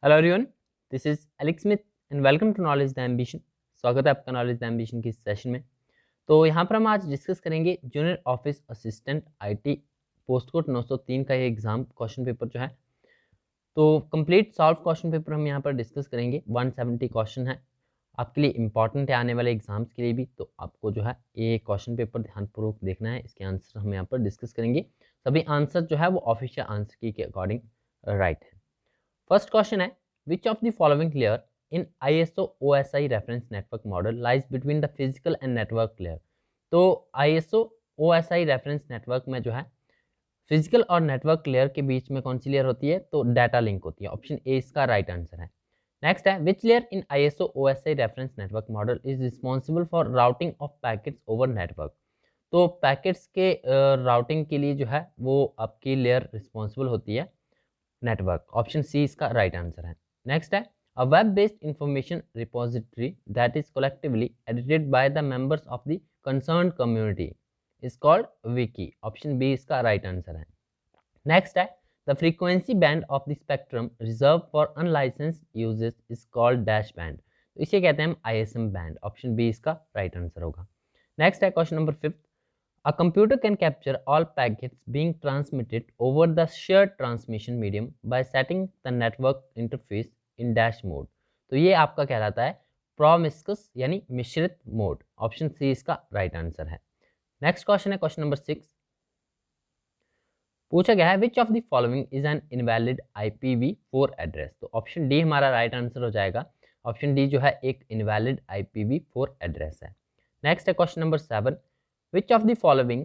Hello everyone, this is Alex Smith and welcome to knowledge the ambition. स्वागत है आपका knowledge the ambition की session में। तो यहाँ पर हम आज डिस्कस करेंगे junior office assistant IT post code 903 का ये एग्जाम क्वेश्चन पेपर जो है। तो कंप्लीट सॉल्व क्वेश्चन पेपर हम यहाँ पर डिस्कस करेंगे। 170 क्वेश्चन है, आपके लिए इंपॉर्टेंट है आने वाले एग्जाम्स के लिए भी। तो आपको जो है ये क्वेश्चन पेपर ध्यानपूर्वक देखना है, इसके आंसर हम यहाँ पर डिस्कस करेंगे। सभी आंसर जो है वो ऑफिशियल आंसर की के अकॉर्डिंग राइट है। फर्स्ट क्वेश्चन है, which of the following layer in ISO OSI reference network model lies between the physical and network layer. तो ISO OSI रेफरेंस नेटवर्क में जो है फिजिकल और नेटवर्क लेयर के बीच में कौन सी लेयर होती है? तो डाटा लिंक होती है। ऑप्शन ए इसका राइट आंसर है। नेक्स्ट है, which layer in ISO OSI reference network model is responsible for routing of packets over network. तो पैकेट्स के राउटिंग के लिए जो है वो आपकी लेयर रिस्पॉन्सिबल होती है नेटवर्क। ऑप्शन सी इसका राइट आंसर है। नेक्स्ट है, a web based information repository that is collectively edited by the members of the concerned community is called wiki. Option B इसका राइट आंसर है। Next है, the frequency band of the spectrum reserve for unlicensed uses is called dash band. तो इसे कहते हैं हम ISM band. Option B इसका right answer होगा। नेक्स्ट है question number 5, a computer can capture all packets being transmitted over the shared transmission medium by setting the network interface in dash mode। तो ये आपका कहलाता है promiscuous यानी मिश्रित मोड। ऑप्शन सी इसका राइट आंसर है। नेक्स्ट क्वेश्चन है क्वेश्चन नंबर 6, पूछा गया है which of the following is N invalid IPv4 address. तो ऑप्शन डी हमारा राइट आंसर हो जाएगा। ऑप्शन डी जो है एक इनवैलिड IPv4 एड्रेस है। नेक्स्ट है question number 7, which of the following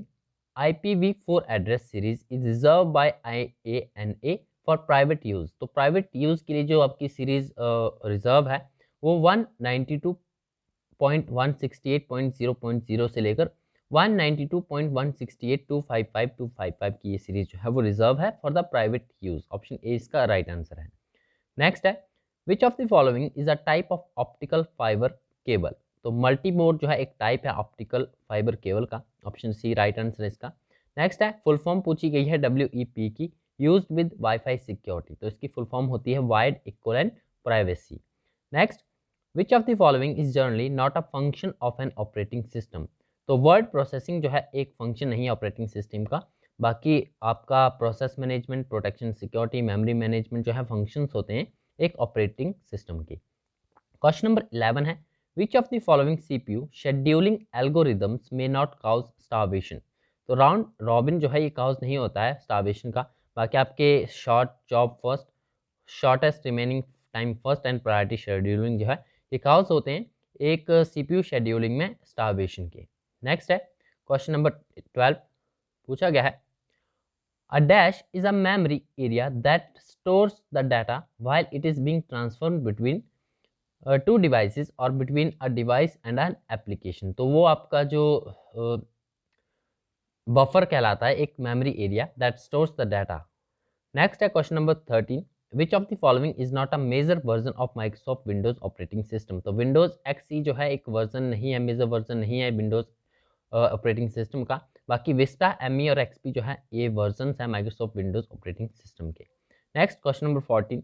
IPv4 address series is reserved by IANA for private use। तो प्राइवेट यूज के लिए जो आपकी सीरीज रिजर्व है वो 192.168.0.0 से लेकर 192.168.255.255 की ये सीरीज जो है वो रिजर्व है for the private use. Option A इसका राइट आंसर है। नेक्स्ट है, which of the following is a type of optical fibre cable. तो मल्टी मोड जो है एक टाइप है ऑप्टिकल फाइबर केबल का। ऑप्शन सी राइट आंसर है इसका। नेक्स्ट है, फुल फॉर्म पूछी गई है WEP की, यूज्ड विद वाईफाई सिक्योरिटी। तो इसकी फुल फॉर्म होती है wide equivalent privacy. Next, which of the following is generally not a function of an operating system. तो वर्ड प्रोसेसिंग जो है एक फंक्शन नहीं है ऑपरेटिंग सिस्टम का। बाकी आपका process management, protection, security, memory management जो है फंक्शंस होते हैं एक ऑपरेटिंग सिस्टम की। क्वेश्चन नंबर 11 है, which of the following CPU scheduling algorithms may not cause starvation. तो राउंड रॉबिन जो है ये काउज नहीं होता है स्टार्वेशन का। बाकी आपके short job first, shortest remaining time first and priority scheduling जो है ये काउज होते हैं एक CPU शेड्यूलिंग में स्टार्वेशन के। नेक्स्ट है क्वेश्चन नंबर 12, पूछा गया है, a dash is a memory area that stores the data while it is being transferred between two devices or between a device and an application। तो वो आपका जो बफर कहलाता है एक memory area that stores the data. Next है question number 13, which of the following is not a major version of Microsoft Windows operating system. तो Windows XE जो है एक वर्जन नहीं है, मेजर वर्जन नहीं है विंडोज ऑपरेटिंग सिस्टम का। बाकी विस्टा, ME और XP जो है ये वर्जन है माइक्रोसॉफ्ट विंडोज ऑपरेटिंग सिस्टम के। Next question number 14,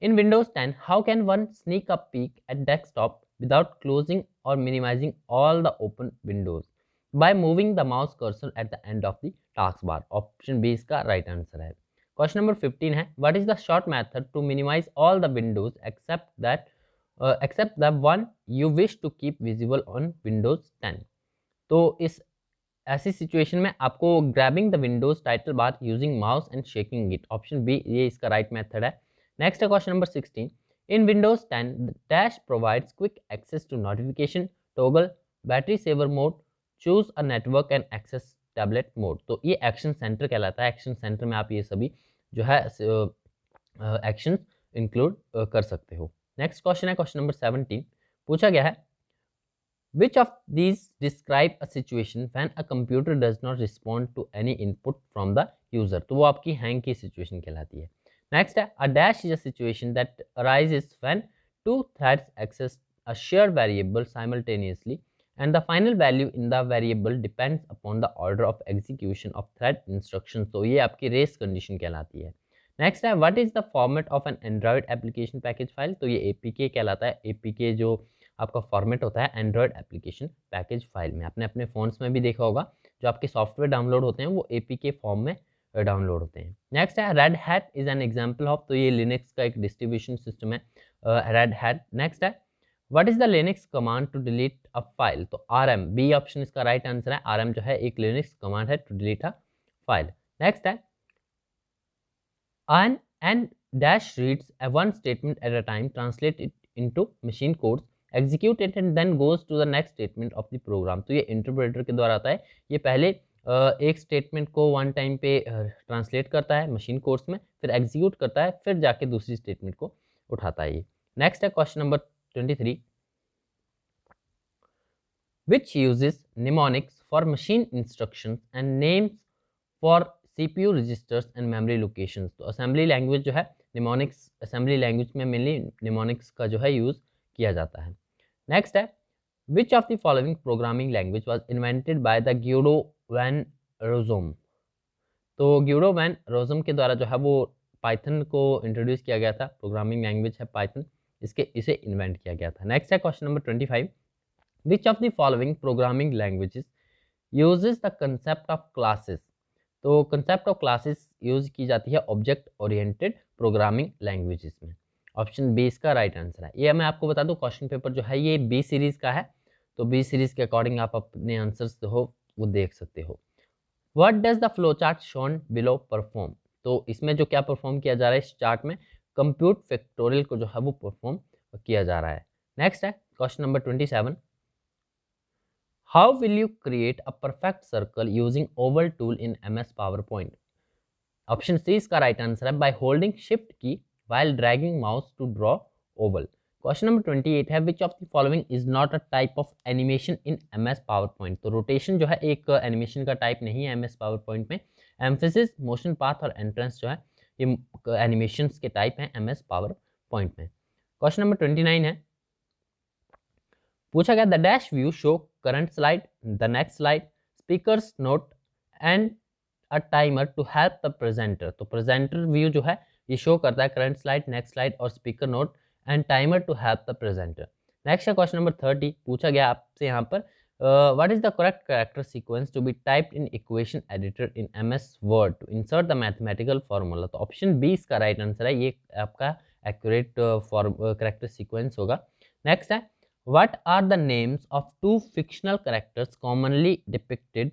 in Windows 10 how can one sneak a peek at desktop without closing or minimizing all the open windows by moving the mouse cursor at the end of the taskbar। Option B इसका right answer है। Question number 15 है, what is the short method to minimize all the windows except the one you wish to keep visible on Windows 10। तो इस ऐसी situation में आपको grabbing the windows title bar using mouse and shaking it. Option B ये इसका right method है। Next है question number 16, in Windows 10 dash provides quick access to notification, toggle, battery saver mode, choose a network and access tablet mode. तो ये action centre कहलाता है। Action centre में आप ये सभी जो है एक्शन इंक्लूड कर सकते हो। नेक्स्ट क्वेश्चन है क्वेश्चन नंबर 17, पूछा गया है, which of these describe a situation when a computer does not respond to any input from the user। तो वो आपकी हैंग की सिचुएशन कहलाती है। नेक्स्ट है, a dash is a situation that arises when two threads access a shared variable simultaneously and the final value in the variable depends upon the order of execution of thread instructions। तो ये आपकी race condition कहलाती है। Next है what is the format of N Android application package file. तो ये APK कहलाता है। APK जो आपका फॉर्मेट होता है एंड्रॉयड एप्लीकेशन पैकेज फाइल में, आपने अपने फ़ोन्स में भी देखा होगा, जो आपके सॉफ्टवेयर डाउनलोड होते हैं वो APK फॉर्म में डाउनलोड होते हैं। नेक्स्ट है Red Hat is an example of, तो ये लिनक्स का एक डिस्ट्रीब्यूशन सिस्टम है रेड हैट। नेक्स्ट है what is the Linux command to delete a file. तो RM, बी ऑप्शन इसका राइट आंसर है। RM जो है एक लिनक्स कमांड है to delete a file. Next है and dash reads a one statement at a time, translate it into machine codes, execute it and then goes to the next statement of the program। तो ये interpreter के द्वारा आता है। ये पहले एक स्टेटमेंट को वन टाइम पे ट्रांसलेट करता है मशीन कोड्स में, फिर एग्जीक्यूट करता है, फिर जाके दूसरी स्टेटमेंट को उठाता है ये। नेक्स्ट है question number 23, which uses mnemonics for machine instructions and names for CPU registers and memory locations। तो असेंबली लैंग्वेज जो है निमोनिक्स, असेंबली लैंग्वेज में मेनली निमोनिक्स का जो है यूज़ किया जाता है। नेक्स्ट है which of the following programming language was invented by the Guido van Rossum. तो ग्यूडो वैन रोजोम के द्वारा जो है वो पाइथन को इंट्रोड्यूस किया गया था। प्रोग्रामिंग लैंग्वेज है पाइथन, इसे इन्वेंट किया गया था। नेक्स्ट है question number 25, which of the following programming languages uses the concept of classes. तो कंसेप्ट ऑफ क्लासेस यूज की जाती है ऑब्जेक्ट ओरिएंटेड प्रोग्रामिंग लैंग्वेजेस में। ऑप्शन बी इसका राइट आंसर है। ये मैं आपको बता दूं क्वेश्चन पेपर जो है ये बी सीरीज का है, तो बी सीरीज के अकॉर्डिंग आप अपने आंसर्स जो हो वो देख सकते हो। What does the flow chart shown below perform. तो इसमें जो क्या परफॉर्म किया जा रहा है इस चार्ट में, कंप्यूट फैक्टोरियल को जो है वो परफॉर्म किया जा रहा है। नेक्स्ट है question number 27, How will you create a perfect circle using oval tool in MS PowerPoint? Option C इसका राइट आंसर है by holding shift key while dragging mouse to draw oval। Question number 28 है which of the following is not a type of animation in MS PowerPoint। तो rotation जो है एक animation का type नहीं है MS PowerPoint में। एम्फेसिस, मोशन पाथ और एंट्रेंस जो है ये एनिमेशंस के टाइप हैं MS PowerPoint में। क्वेश्चन नंबर 29 है पूछा गया the dash view show current slide, the next slide, speakers note and a timer to help the presenter. तो प्रेजेंटर व्यू जो है ये शो करता है करंट स्लाइड, नेक्स्ट स्लाइड और speaker note and timer to help the presenter. Next है question number 30, पूछा गया आपसे यहाँ पर what is the correct character sequence to be typed in equation editor in MS Word to insert the mathematical formula. तो option B इसका right answer है, ये आपका एक्यूरेट कैरेक्टर सीक्वेंस होगा। नेक्स्ट है What are the names of two fictional characters commonly depicted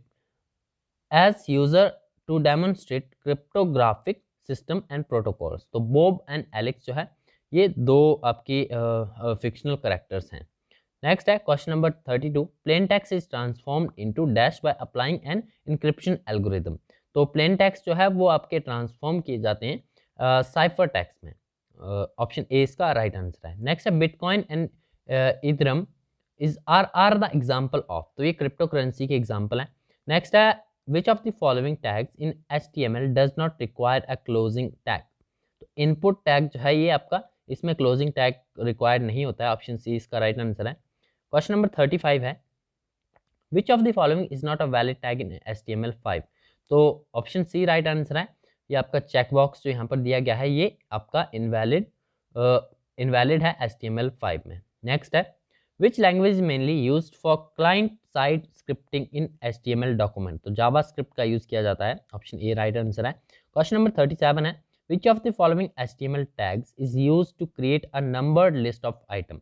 as user to demonstrate cryptographic system and protocols। तो Bob and Alex जो है ये दो आपकी फिक्शनल कैरेक्टर्स हैं। नेक्स्ट है question number 32, plain text is transformed into dash by applying an encryption algorithm. तो plain text जो है वो आपके ट्रांसफॉर्म किए जाते हैं साइफर टेक्स्ट में। ऑप्शन ए इसका राइट आंसर है। नेक्स्ट है bitcoin and Ethereum is are the example of. तो ये क्रिप्टो करेंसी के एग्जाम्पल हैं। नेक्स्ट है which of the following tags in HTML does not require a closing tag. तो इनपुट टैग जो है ये आपका इसमें क्लोजिंग टैग रिक्वायर्ड नहीं होता है। ऑप्शन सी इसका राइट आंसर है। क्वेश्चन नंबर 35 है which of the following is not a valid tag in HTML5। तो ऑप्शन सी राइट आंसर है। ये आपका चेक बॉक्स जो यहाँ पर दिया गया है ये आपका इनवैलिड है HTML5 में। नेक्स्ट है which language mainly used for client side scripting in HTML document. तो जावा स्क्रिप्ट का यूज़ किया जाता है। ऑप्शन ए राइट आंसर है। क्वेश्चन नंबर 37 है which of the following HTML tags is used to create a numbered list of item.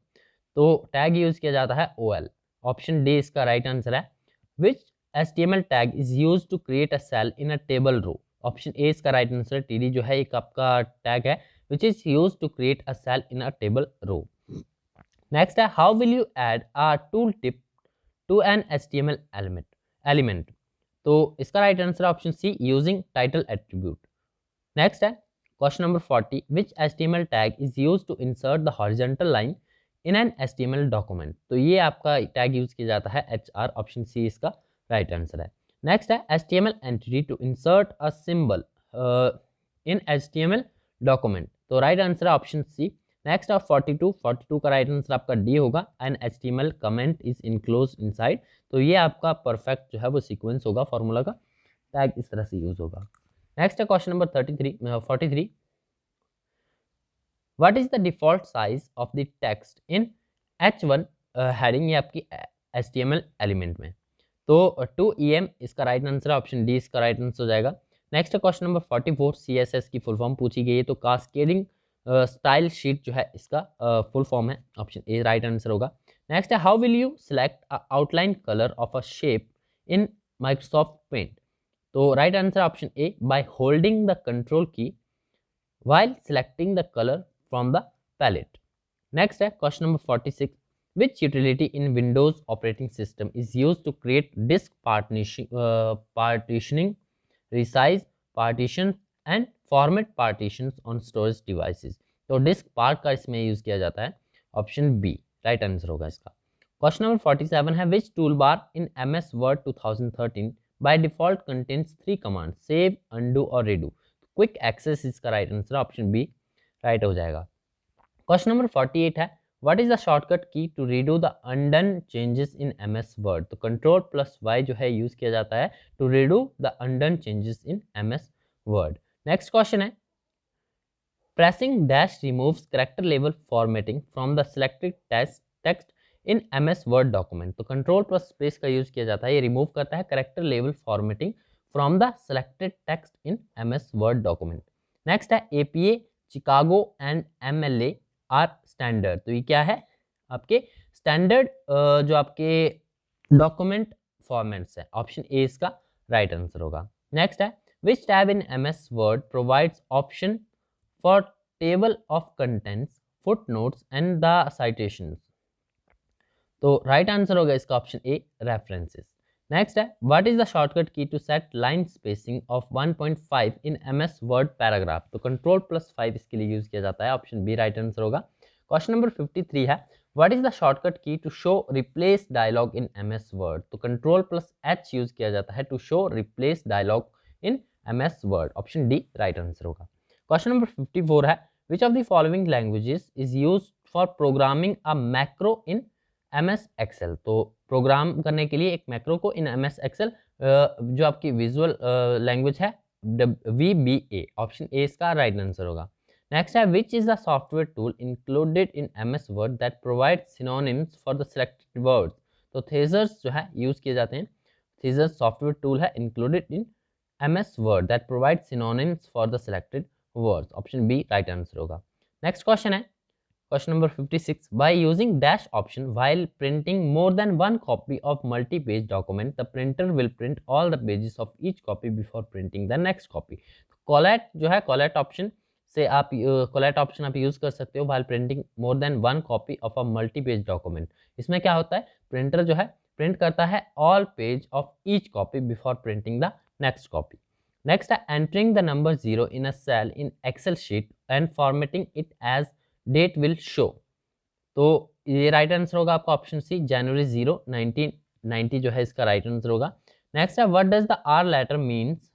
तो tag use किया जाता है OL। ऑप्शन डी इसका राइट आंसर है। Which HTML tag is used to create a cell in a table row. Option A इसका right answer है। TD जो है एक आपका टैग है which is used to create a cell in a table row। Next है how will you add a tooltip to an HTML element। तो इसका राइट आंसर है option C using title attribute. Next है question number 40 which HTML tag is used to insert the horizontal line in an HTML document। तो ये आपका tag use किया जाता है HR। ऑप्शन सी इसका राइट आंसर है। नेक्स्ट है HTML entity to insert a symbol in HTML document। तो राइट आंसर है ऑप्शन सी। नेक्स्ट ऑफ 42 का राइट आंसर आपका डी होगा। An HTML comment is enclose inside. तो ये आपका परफेक्ट जो है वो सीक्वेंस होगा, फॉर्मूला का टैग इस तरह से यूज होगा। नेक्स्ट है question number 43 43 what is the default size of the text in H1 heading, ये आपकी HTML एलिमेंट में। तो 2EM इसका राइट आंसर है, ऑप्शन डी इसका राइट आंसर हो जाएगा। नेक्स्ट क्वेश्चन नंबर 44, CSS की फुल फॉर्म पूछी गई है, तो कास्केडिंग स्टाइल शीट जो है इसका फुल फॉर्म है, ऑप्शन ए राइट आंसर होगा। नेक्स्ट है how will you select outline colour of a shape in Microsoft Paint, तो right answer option A by holding the control key while selecting the color from the palette. Next है question number 46. Which utility in Windows operating system is used to create disk partitioning, resize partitions and format partitions on storage devices? तो disk part का इसमें use किया जाता है, option B right answer होगा इसका। Question number 47 है which toolbar in MS Word 2013 by default contains 3 commands save, undo और redo? क्विक एक्सेस इसका right answer option B right हो जाएगा। क्वेश्चन नंबर 48 है what is the shortcut key to redo the undone changes in MS Word, तो control plus Y जो है use किया जाता है to redo the undone changes in MS Word. Next question है pressing dash removes character level formatting from the selected text in MS Word document, तो control plus space का use किया जाता है, ये रिमूव करता है character level formatting from the selected text in MS Word document. Next है APA, Chicago and MLA are standard, तो ये क्या है आपके स्टैंडर्ड जो आपके डॉक्यूमेंट फॉर्मेट्स है, ऑप्शन ए इसका राइट आंसर होगा। नेक्स्ट है which tab in MS Word provides option for table of contents, footnotes and the citations, तो राइट आंसर होगा इसका ऑप्शन ए रेफरेंसेस। नेक्स्ट है what is the shortcut key to set line spacing of 1.5 in MS Word paragraph, तो control plus 5 इसके लिए use किया जाता है, ऑप्शन बी राइट आंसर होगा। क्वेश्चन नंबर 53 है what is the shortcut key to show replace dialog in MS Word, तो control plus H use किया जाता है to show replace dialog in MS Word, option D right answer होगा। Question number 54 है which of the following languages is used for programming a macro in MS Excel, तो program करने के लिए एक मैक्रो को इन MS Excel जो आपकी विजुअल लैंग्वेज है VBA, ऑप्शन ए इसका राइट आंसर होगा। नेक्स्ट है which is the software tool included in MS Word that provide synonyms for the selected words, तो थेजर्स जो है यूज किए जाते हैं, थेजर्स सॉफ्टवेयर टूल है included in MS Word that provide synonyms for the selected words, option B right answer होगा। Next question है Question number 56. By using dash option while printing more than one copy of multi-page document, the printer will print all the pages of each copy before printing the next copy. Collate जो है collate option से आप collate option आप use कर सकते हो while printing more than one copy of a multi-page document. इसमें क्या होता है प्रिंटर जो है प्रिंट करता है all page of each copy before printing the next copy. Next है entering the number 0 in a cell in Excel sheet and formatting it as date will show, तो ये राइट आंसर होगा आपका option C जनवरी 0 1990 जो है इसका right answer होगा। Next है what does the R letter means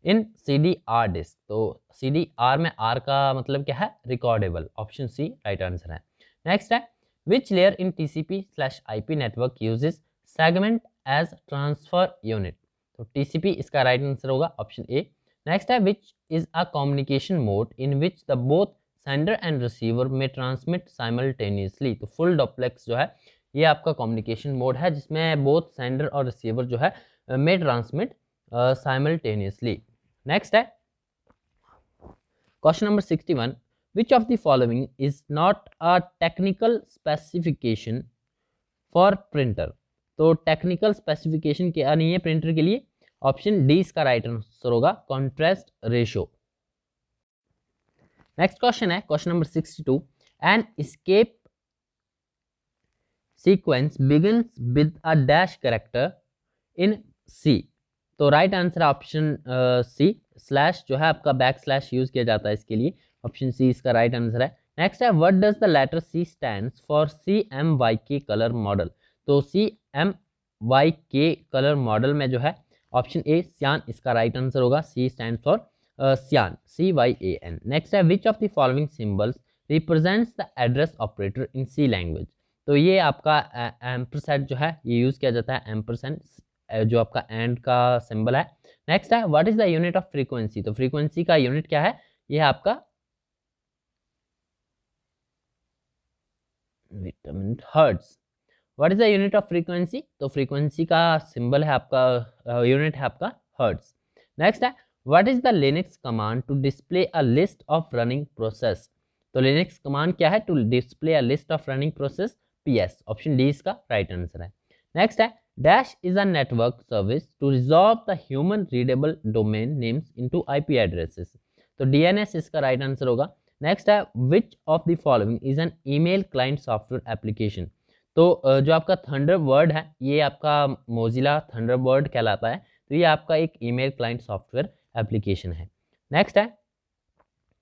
in CDR disk, तो CDR में आर का मतलब क्या है recordable, option C right answer है। नेक्स्ट है which layer in TCP/IP network uses segment as transfer unit, तो TCP इसका राइट आंसर होगा, ऑप्शन ए। नेक्स्ट है which is a communication mode in which the both sender and receiver may transmit simultaneously, तो full duplex जो है ये आपका communication mode है जिसमें बोथ सेंडर और रिसीवर जो है में ट्रांसमिट साइमल्टेनियसली। नेक्स्ट है question number 61 which of the following is not a technical specification for printer, तो टेक्निकल स्पेसिफिकेशन क्या नहीं है प्रिंटर के लिए, ऑप्शन डी इसका राइट आंसर होगा कॉन्ट्रास्ट रेशियो। नेक्स्ट क्वेश्चन है question number 62 an escape sequence begins with a dash character in C, तो right answer option C slash जो है आपका बैक स्लैश यूज किया जाता है इसके लिए, ऑप्शन सी इसका राइट आंसर है। नेक्स्ट है what does the letter C stands for CMYK colour model, तो CMYK कलर मॉडल में जो है ऑप्शन ए सियान इसका राइट आंसर होगा, C stand for cyan CYAN। Next है which of the following symbols represents the address operator in C language, तो ये आपका एम्परसेंड जो है ये यूज किया जाता है, एम्परसेंड जो आपका एंड का सिंबल है। नेक्स्ट है what is the unit of frequency, तो फ्रीक्वेंसी का यूनिट क्या है, ये आपका vitamin hertz. What is the unit of frequency? तो फ्रीक्वेंसी का सिंबल है आपका, यूनिट है आपका हर्ट्ज। नेक्स्ट है what is the Linux command to display a list of running process? तो लिनक्स कमांड क्या है? To display a list of running process, PS. Option D इसका राइट आंसर है। नेक्स्ट है dash is a network service to resolve the human readable domain names into IP addresses. तो DNS इसका right answer होगा। Next है which of the following is an email client software application? तो जो आपका Thunderbird है ये आपका मोजिला थंडरबर्ड कहलाता है, तो ये आपका एक ईमेल क्लाइंट सॉफ्टवेयर एप्लीकेशन है। नेक्स्ट है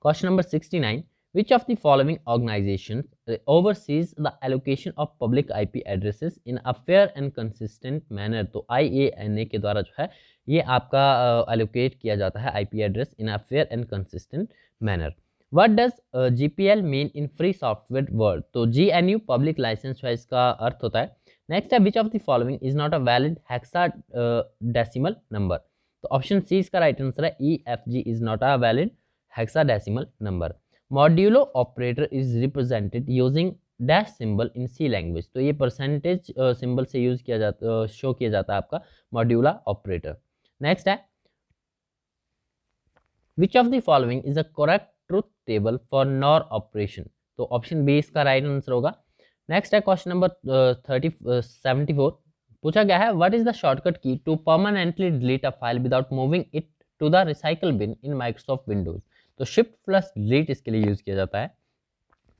question number 69, which of the following organisation oversees the allocation of public IP addresses in a fair and consistent manner? तो IANA के द्वारा जो है ये आपका एलोकेट किया जाता है IP address in a fair and consistent manner. What does GPL mean in free software world? तो GNU पब्लिक लाइसेंस है इसका अर्थ होता है। नेक्स्ट है which of the following is not a valid hexadecimal number? तो ऑप्शन सी इसका right answer है, EFG is not a valid hexadecimal number. Modulo operator is represented using dash symbol in C language? तो ये percentage symbol से use किया जाता, show किया जाता है आपका मॉड्यूला ऑपरेटर। नेक्स्ट है which of the following is a correct truth table for NOR operation? तो ऑप्शन बी इसका राइट आंसर होगा। नेक्स्ट है क्वेश्चन नंबर 74, पूछा गया है what is the shortcut key to permanently delete a file without moving it to the recycle bin in Microsoft Windows? तो shift plus delete इसके लिए यूज किया जाता है।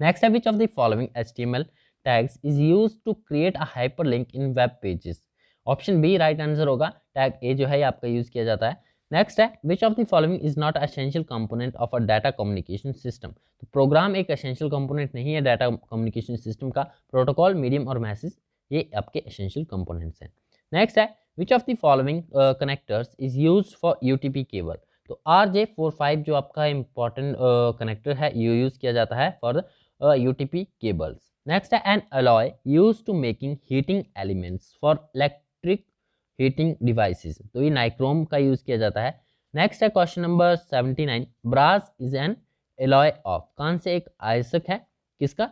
नेक्स्ट है which of the following HTML tags is used to create a hyperlink in web pages? Option B right answer होगा, tag A जो है ये आपका यूज किया जाता है। नेक्स्ट है which of the following is not essential component of a data communication system? तो प्रोग्राम एक एसेंशियल कंपोनेंट नहीं है डाटा कम्युनिकेशन सिस्टम का, प्रोटोकॉल, मीडियम और मैसेज ये आपके एसेंशियल कंपोनेंट्स हैं। नेक्स्ट है which of the following connectors is use for UTP cable? तो RJ45 जो आपका इंपॉर्टेंट कनेक्टर है ये यूज किया जाता है फॉर UTP cables. Next है an alloy used to making heating elements for electric heating devices. तो ये नाइक्रोम का यूज किया जाता है। नेक्स्ट है question number 79, brass is an alloy of? कौन से एक आयस्क है, किसका?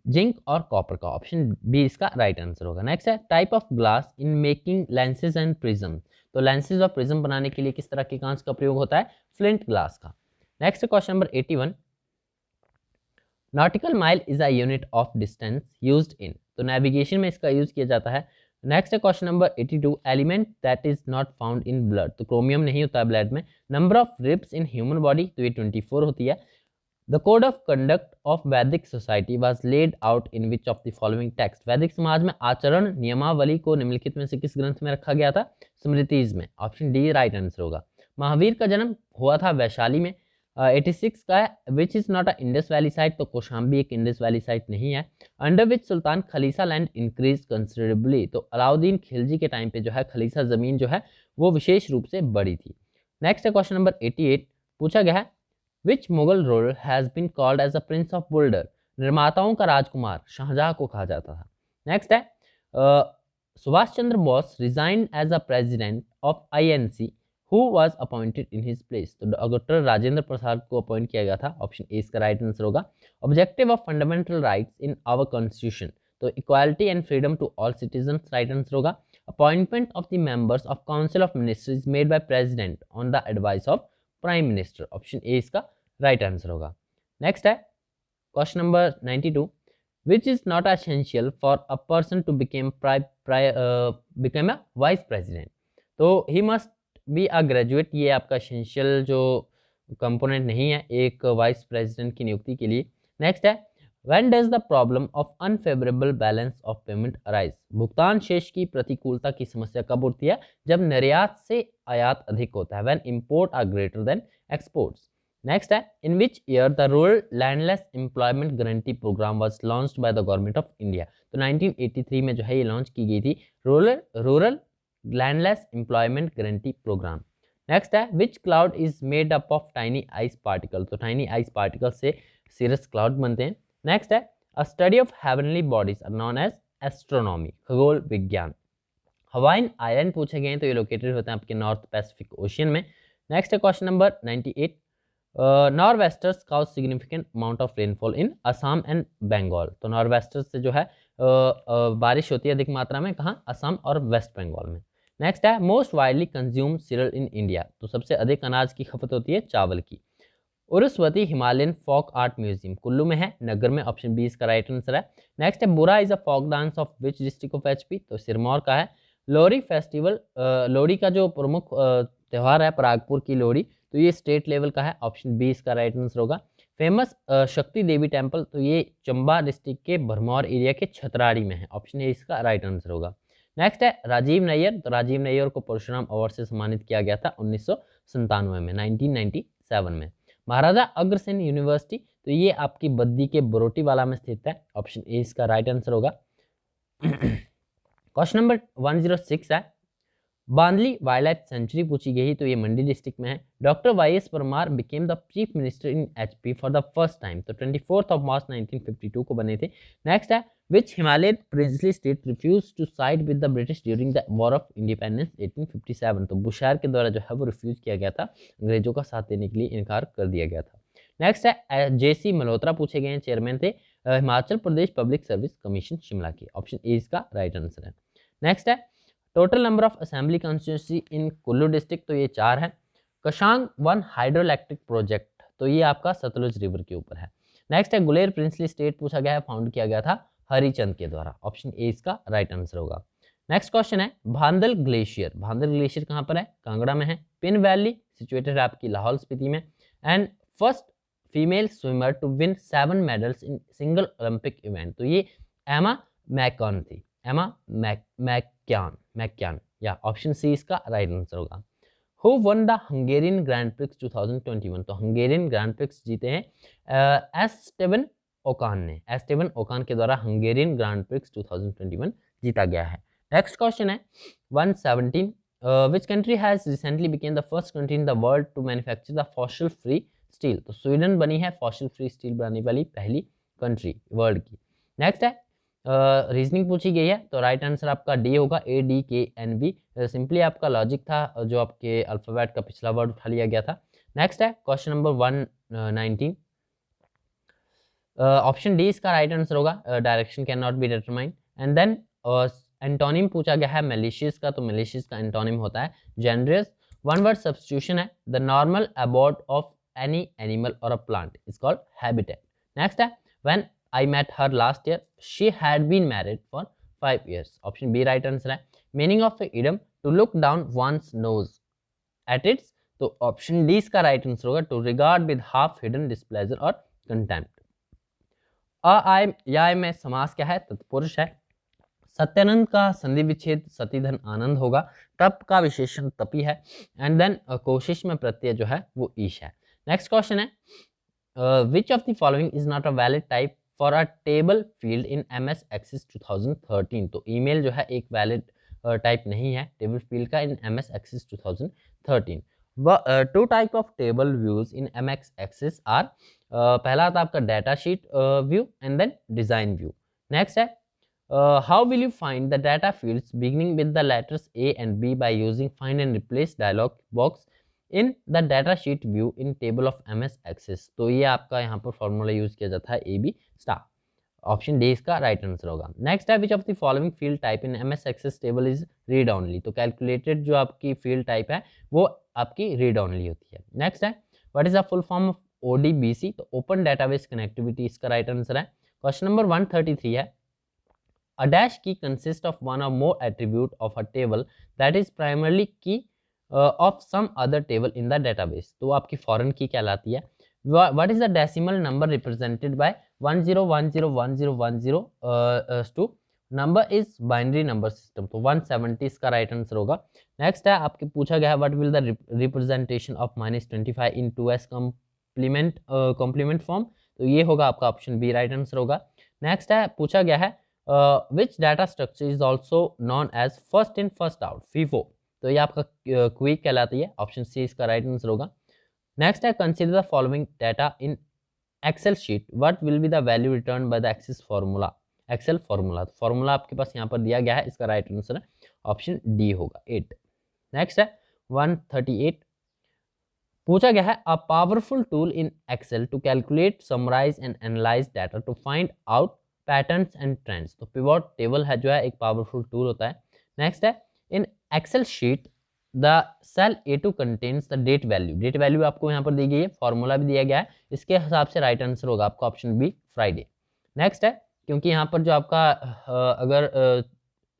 जिंक और कॉपर का। ऑप्शन बी इसका राइट आंसर होगा। नेक्स्ट है type of glass in making lenses and prism? तो लेंसेज और प्रिज्म बनाने के लिए किस तरह के कांच का प्रयोग होता है? फ्लिंट ग्लास का। Next question number 81, nautical mile is a unit of distance used in? तो नेविगेशन में इसका यूज किया जाता है। नेक्स्ट है question number 82, element that is not found in blood? तो क्रोमियम नहीं होता है ब्लड में। Number of ribs in human body? तो ये 24 होती है। The code of conduct of Vedic society was laid out in which of the following text? वैदिक समाज में आचरण नियमावली को निम्नलिखित में से किस ग्रंथ में रखा गया था? स्मृतिज में। ऑप्शन डी राइट आंसर होगा। महावीर का जन्म हुआ था वैशाली में। 86 का है which is not a Indus valley site? तो कौशाम्बी एक इंडस वैली साइट नहीं है। Under which sultan khalisa land increase considerably? तो अलाउद्दीन खिलजी के टाइम पे जो है खलीसा जमीन जो है वो विशेष रूप से बड़ी थी। नेक्स्ट है क्वेश्चन नंबर 88, पूछा गया है which Mughal ruler has been called as a prince of builder? निर्माताओं का राजकुमार शाहजहां को कहा जाता था। नेक्स्ट है Subhash Chandra Bose resigned as a president of INC, who was appointed in his place? तो डॉक्टर राजेंद्र प्रसाद को अपॉइंट किया गया था। ऑप्शन ए इसका राइट आंसर होगा। Objective of fundamental rights in our constitution? तो equality and freedom to all citizens, right answer होगा। Appointment of the members of council of ministers made by president on the advice of prime minister? Option A इसका right answer होगा। Next है question number 92, which is not essential for a person to become become a vice president? तो he must be a graduate, ये आपका essential जो component नहीं है एक वाइस प्रेसिडेंट की नियुक्ति के लिए। नेक्स्ट है when does the problem of unfavourable balance of payment arise? भुगतान शेष की प्रतिकूलता की समस्या कब उठती है? जब निर्यात से आयात अधिक होता है, when import are greater than exports. Next है in which year the rural landless employment guarantee programme was launched by the government of India? तो 1983 में जो है ये लॉन्च की गई थी rural landless employment guarantee program. Next है which cloud is made up of tiny ice particle? तो टाइनी आइस पार्टिकल से सीरस क्लाउड बनते हैं। नेक्स्ट है a study of heavenly bodies are known as astronomy, खगोल विज्ञान। हवाइन आइलैंड पूछे गए हैं तो ये लोकेटेड होते हैं आपके नॉर्थ पैसिफिक ओशियन में। नेक्स्ट है question number 98, north westers cause significant amount of rainfall in Assam and Bengal. तो नॉर्थ वेस्टर्स से जो है बारिश होती है अधिक मात्रा में कहाँ, असम और वेस्ट बंगाल में। नेक्स्ट है most widely consumed serial in India. तो सबसे अधिक अनाज की खपत होती है चावल की। Urvashi Himalayan folk art museum Kullu में है, नगर में। ऑप्शन बी इसका राइट आंसर है। नेक्स्ट है Bura is a folk dance of which district of HP. तो सिरमौर का है। लोहड़ी फेस्टिवल, लोहड़ी का जो प्रमुख त्यौहार है परागपुर की लोहड़ी, तो ये स्टेट लेवल का है। ऑप्शन बी इसका राइट आंसर होगा। फेमस शक्ति देवी टेम्पल, तो ये चंबा डिस्ट्रिक्ट के भरमौर एरिया के छतराड़ी में है। ऑप्शन ए इसका राइट आंसर होगा। नेक्स्ट है राजीव नैयर। तो राजीव नैयर को परशुराम अवार्ड से सम्मानित किया गया था 1997 में, 1997 में। महाराजा अग्रसेन यूनिवर्सिटी, तो ये आपकी बद्दी के बरोटीवाला में स्थित है। ऑप्शन ए इसका राइट आंसर होगा। क्वेश्चन नंबर 106 है, बांदली वाइल्ड लाइफ सेंचुरी पूछी गई, तो ये मंडी डिस्ट्रिक्ट में है। Doctor Y S. Parmar became the chief minister in HP for the first time. तो 24 मार्च 1952 को बने थे। नेक्स्ट है which Himalayan princely state refuse to side with the British during the war of independence 1857। तो बुशायर के द्वारा जो है वो रिफ्यूज किया गया था, अंग्रेजों का साथ देने के लिए इनकार कर दिया गया था। नेक्स्ट है जे.सी. मल्होत्रा पूछे गए हैं, चेयरमैन थे Himachal Pradesh public service commission Shimla के। ऑप्शन ए इसका राइट आंसर है। नेक्स्ट है total number of assembly constituency in Kullu district, तो ये 4 है। कशांग 1 हाइड्रो इलेक्ट्रिक प्रोजेक्ट, तो ये आपका सतलुज रिवर के ऊपर है। नेक्स्ट है गुलेर प्रिंसली स्टेट पूछा गया है, फाउंड किया गया था हरिचंद के द्वारा। ऑप्शन ए इसका राइट आंसर होगा। नेक्स्ट क्वेश्चन है भांदल ग्लेशियर। भांदल ग्लेशियर कहाँ पर है, कांगड़ा में है। पिन वैली सिचुएटेड है आपकी लाहौल स्पीति में। And first female swimmer to win 7 medals in single Olympic event, तो ये एमा मैकॉन थी। एमा मैक्यान या ऑप्शन सी इसका राइट आंसर होगा। Who one the Hungarian grand prix 2021। तो हंगेरियन ग्रैंड प्रिक्स जीते हैं एस्टेबन ओकान ने। एस्टेबन ओकान के द्वारा हंगेरियन ग्रैंड प्रिक्स 2021 जीता गया है। नेक्स्ट क्वेश्चन है 117, which country has recently became the first country in the world to manufacture the fossil free steel. तो स्वीडन बनी है फॉसिल फ्री स्टील बनाने वाली पहली कंट्री वर्ल्ड की। नेक्स्ट है रीजनिंग पूछी गई है, तो राइट आंसर आपका डी होगा, ADKNV। सिंपली आपका लॉजिक था, जो आपके अल्फाबेट का पिछला वर्ड उठा लिया गया था। नेक्स्ट है क्वेश्चन नंबर 119, ऑप्शन डी इसका राइट आंसर होगा, direction can not be determined. And then antonym पूछा गया है मैलिशियस का, तो मैलिशियस का एंटोनिम होता है जेनरियस। वन वर्ड सब्स्टिट्यूशन है, the normal abode of any animal और a plant is called habitat. Next है when I met her last year, she had been married for 5 years. Option B right answer है। Meaning of the idiom to look down one's nose at its, तो option D इसका right answer होगा, to regard with half hidden displeasure or contempt। आय या में समास क्या है, तत्पुरुष है। सत्यानंद का संधि विच्छेद सतीधन आनंद होगा। तप का विशेषण तपी है। एंड देन कोशिश में प्रत्यय जो है वो ईश है। नेक्स्ट क्वेश्चन है which of the following is not a valid type for a table field in MS Access 2013। तो ईमेल जो है एक वैलिड टाइप नहीं है टेबल फील्ड का in MS Access 2013। Two type of table views in MS Access are, पहला था आपका data sheet view and then design view. Next है how will you find the data fields beginning with the letters A and B by using find and replace dialog box in the data sheet view in table of MS Access। तो ये आपका यहाँ पर formula use किया जाता है AB star. Option D इसका right answer होगा। नेक्स्ट है which of the following field type in MS Access table is read only. तो कैलकुलेटेड जो आपकी फील्ड टाइप है वो आपकी रीड ओनली होती है। नेक्स्ट है what is the full form of ODBC। तो ओपन डेटाबेस कनेक्टिविटी इसका राइट आंसर है। क्वेश्चन नंबर 133 है a dash key consists of one or more attribute of a table that is primarily key of some other table in the database। तो आपकी foreign की कहलाती है। What is the decimal number represented by 10101010 to number is binary number system। तो 170 इसका right answer होगा। Next है आपके पूछा गया है what will the representation of -25 in 2s complement form. तो ये होगा आपका ऑप्शन बी राइट आंसर होगा। नेक्स्ट है पूछा गया है which data structure is also known as first in first out FIFO। तो ये आपका क्विक कहलाती है। ऑप्शन सी इसका राइट आंसर होगा। नेक्स्ट है consider the following data in excel sheet, what will be the value return by the excel formula. Excel formula, formula आपके पास यहाँ पर दिया गया है, इसका राइट आंसर है ऑप्शन डी होगा 8। नेक्स्ट है 138 पूछा गया है, a powerful tool in excel to calculate, summarise and analyse data to find out patterns and trends. तो पिवट टेबल है जो है एक पावरफुल टूल होता है। नेक्स्ट है, in excel sheet the cell A2 contains the date value. Date value आपको यहाँ पर दी गई है, फॉर्मूला भी दिया गया है, इसके हिसाब से राइट आंसर होगा आपका ऑप्शन बी, फ्राइडे। नेक्स्ट है, क्योंकि यहाँ पर जो आपका अगर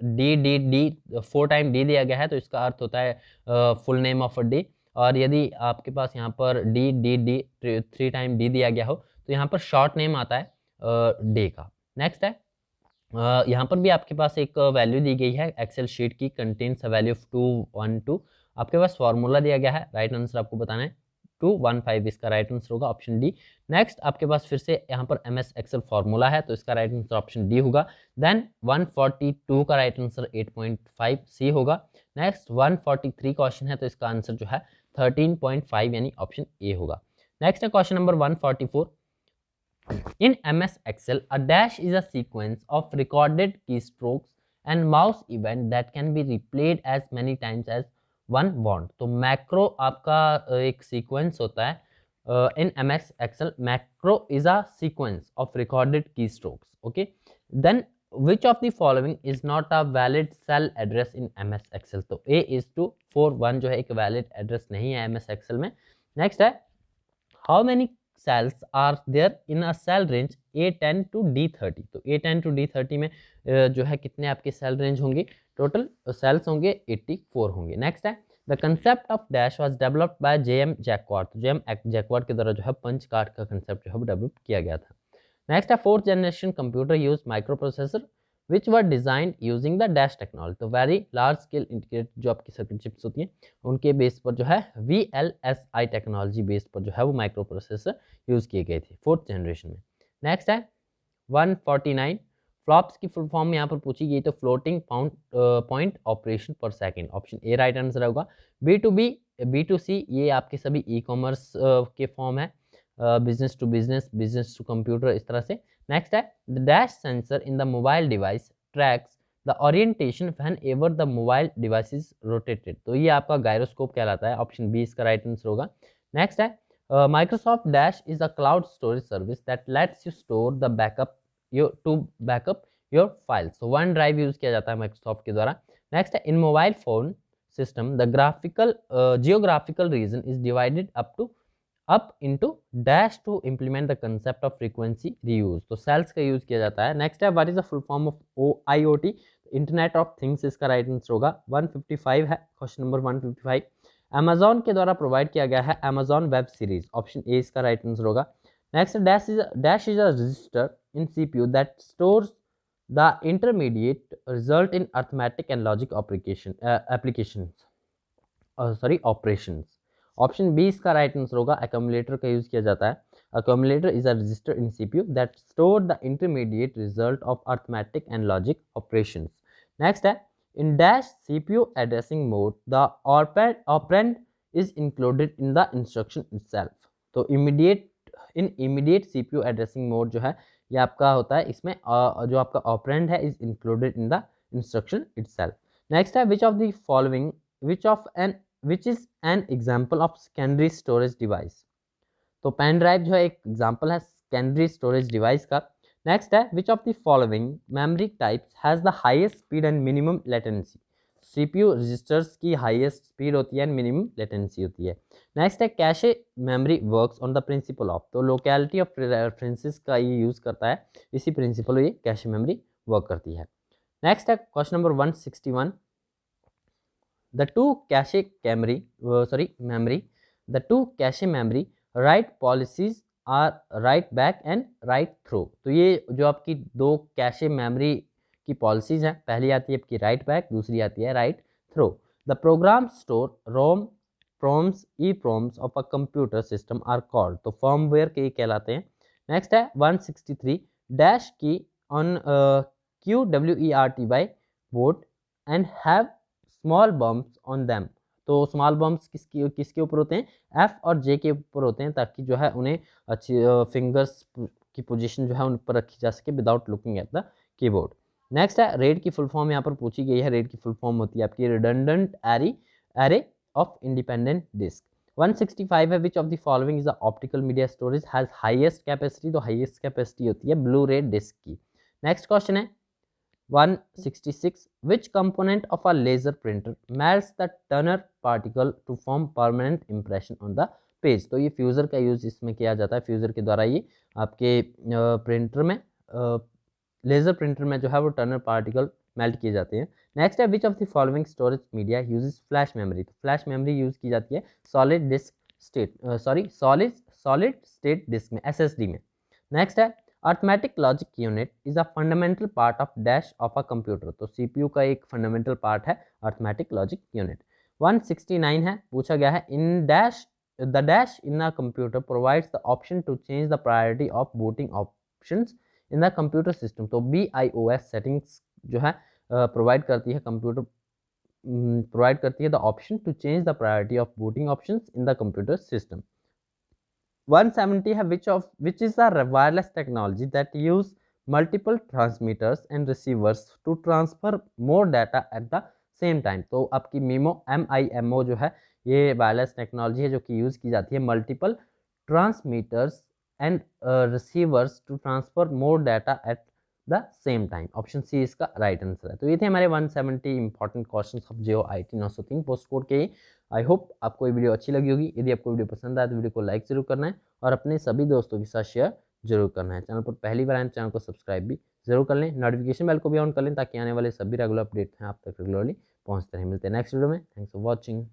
D D D 4 time D दिया गया है तो इसका अर्थ होता है full name of a day, और यदि आपके पास यहाँ पर D D D 3 time D दिया गया हो तो यहाँ पर शॉर्ट नेम आता है डे का। नेक्स्ट है, यहाँ पर भी आपके पास एक वैल्यू दी गई है एक्सेल शीट की, कंटेन्स अ वैल्यू ऑफ 212। आपके पास फॉर्मूला दिया गया है, राइट आंसर आपको बताना है 215, इसका राइट आंसर होगा ऑप्शन डी। नेक्स्ट आपके पास फिर से यहाँ पर MS एक्सेल फॉर्मूला है तो इसका राइट आंसर ऑप्शन डी होगा। देन 142 का राइट आंसर 8.5 सी होगा। नेक्स्ट 143 क्वेश्चन है तो इसका आंसर जो है 13.5 यानी ऑप्शन ए होगा। नेक्स्ट है question number 144। In MS Excel, a dash is a sequence of recorded keystrokes and mouse event that can be replayed as many times as one want। तो macro आपका एक sequence होता है in MS Excel। macro is a sequence of recorded keystrokes, okay। then which of the following is not a valid cell address in MS Excel। तो A is to 41 जो है एक valid address नहीं है MS Excel में। next है, how many cells are there in a cell range A10 to D30। तो A10 to D30 में जो है कितने आपके सेल रेंज होंगे, टोटल सेल्स होंगे 84 होंगे। नेक्स्ट है, the concept of dash was developed by JM jacquard. तो JM जैकवार्ड के द्वारा जो है पंच कार्ड का कंसेप्ट जो है डेवलप किया गया था। नेक्स्ट है, 4th generation computer use micro processor which were designed using the dash technology. तो वेरी लार्ज स्केल इंटीग्रेटेड जो आपकी सर्किट चिप्स होती हैं उनके बेस पर जो है VLSI टेक्नोलॉजी बेस पर जो है वो माइक्रो प्रोसेसर यूज़ किए गए थे 4th जनरेशन में। नेक्स्ट है 149, फ्लॉप्स की फुल फॉर्म यहाँ पर पूछी गई तो फ्लोटिंग पॉइंट ऑपरेशन पर second, option A right answer होगा। B2B B2C ये आपके सभी ई-कॉमर्स के फॉर्म है, business to business, business to computer, इस तरह से। नेक्स्ट है, the dash sensor in the mobile device tracks the orientation whenever the mobile device is rotated. तो ये आपका गायरोस्कोप कहलाता है, ऑप्शन बी इसका राइट आंसर होगा। नेक्स्ट है, Microsoft Dash is a cloud storage service that lets you store the backup your files। तो one drive use किया जाता है Microsoft के द्वारा। नेक्स्ट है, in mobile phone system the geographical region is divided up into dash to implement the concept of frequency reuse. तो cells का use किया जाता है। नेक्स्ट है, what is the full form of IoT, internet of things, इसका right answer होगा 155 है, question number 155। Amazon के द्वारा प्रोवाइड किया गया है Amazon web series, option A इसका राइट आंसर होगा। Next, dash is a register in CPU that stores the intermediate result in arithmetic and logic operations. Option B इसका राइट आंसर होगा। Accumulator का यूज किया जाता है। Accumulator is a register in CPU that store the intermediate result of arithmetic and logic operations। Next है, in dash CPU addressing mode, the operand is included in the instruction itself। तो immediate CPU addressing mode जो है ये आपका होता है, इसमें जो आपका operand है is included in the instruction itself। Next है, which is an example of secondary storage device। तो पेन ड्राइव जो है एक एग्जांपल है सेकेंडरी स्टोरेज डिवाइस का। नेक्स्ट है, which of the following memory types has the highest speed and minimum latency. CPU registers की highest speed होती है एंड मिनिमम लेटेंसी होती है। नेक्स्ट है, cache memory works on the principle of. तो locality of references का ये use करता है, इसी प्रिंसिपल ये कैशे मेमोरी वर्क करती है। नेक्स्ट है question number 161, the two cache memory write policies are write back and write through. तो ये जो आपकी दो कैशे मेमोरी की पॉलिसीज हैं, पहली आती है आपकी राइट बैक, दूसरी आती है write through. The program store ROM PROMs EPROMs of a computer system are called. तो फर्मवेयर के कहलाते हैं। नेक्स्ट है 163, dash key on QWERTY board and have small bumps on them. तो स्मॉल बम्प्स किसके ऊपर होते हैं, F और J के ऊपर होते हैं, ताकि जो है उन्हें अच्छी फिंगर्स की पोजीशन जो है उन पर रखी जा सके without looking at the keyboard. Next है, रेड की फुल फॉर्म यहाँ पर पूछी गई है। रेड की फुल फॉर्म होती है आपकी redundant array of independent disk. 165 है, which of the following is the optical media storage has highest capacity, तो हाईएस्ट कैपेसिटी होती है ब्लू रे डिस्क की। नेक्स्ट क्वेश्चन है 166, which component of a laser printer melts the Turner particle to form permanent impression on the page। तो ये fuser का use इसमें किया जाता है, फ्यूज़र के द्वारा ये आपके प्रिंटर में लेज़र प्रिंटर में जो है वो टर्नर पार्टिकल मेल्ट किए जाते हैं। नेक्स्ट है, which of the following storage media uses flash memory, तो फ्लैश मेमोरी यूज़ की जाती है solid disk state solid state disk में, एसएसडी में। नेक्स्ट है, arithmetic logic unit is a fundamental part of dash of a computer, तो CPU का एक फंडामेंटल पार्ट है अर्थमेटिक लॉजिक यूनिट। 169 है, पूछा गया है in dash the dash in a computer provides the option to change the priority of booting options in the computer system, तो BIOS settings जो है प्रोवाइड करती है कंप्यूटर प्रोवाइड करती है the option to change the priority of booting options in the computer system. 170 है, which is the wireless technology that use multiple transmitters and receivers to transfer more data at the same time, तो आपकी MIMO जो है ये wireless technology है जो कि use की जाती है multiple transmitters and receivers to transfer more data at the same time. Option C इसका राइट आंसर है। तो ये थे हमारे 170 इंपॉर्टेंट क्वेश्चन ऑफ जियो IT 903 पोस्ट कोड के। आई होप आपको ये वीडियो अच्छी लगी होगी। यदि आपको वीडियो पसंद आए तो वीडियो को लाइक जरूर करना है और अपने सभी दोस्तों के साथ शेयर जरूर करना है। चैनल पर पहली बार आए तो चैनल को सब्सक्राइब भी जरूर कर लें, नोटिफिकेशन बेल को भी ऑन कर लें ताकि आने वाले सभी रेगुलर अपडेट हैं आप तक रेगुलरली पहुंचते रहें। मिलते हैं नेक्स्ट वीडियो में। Thanks for watching.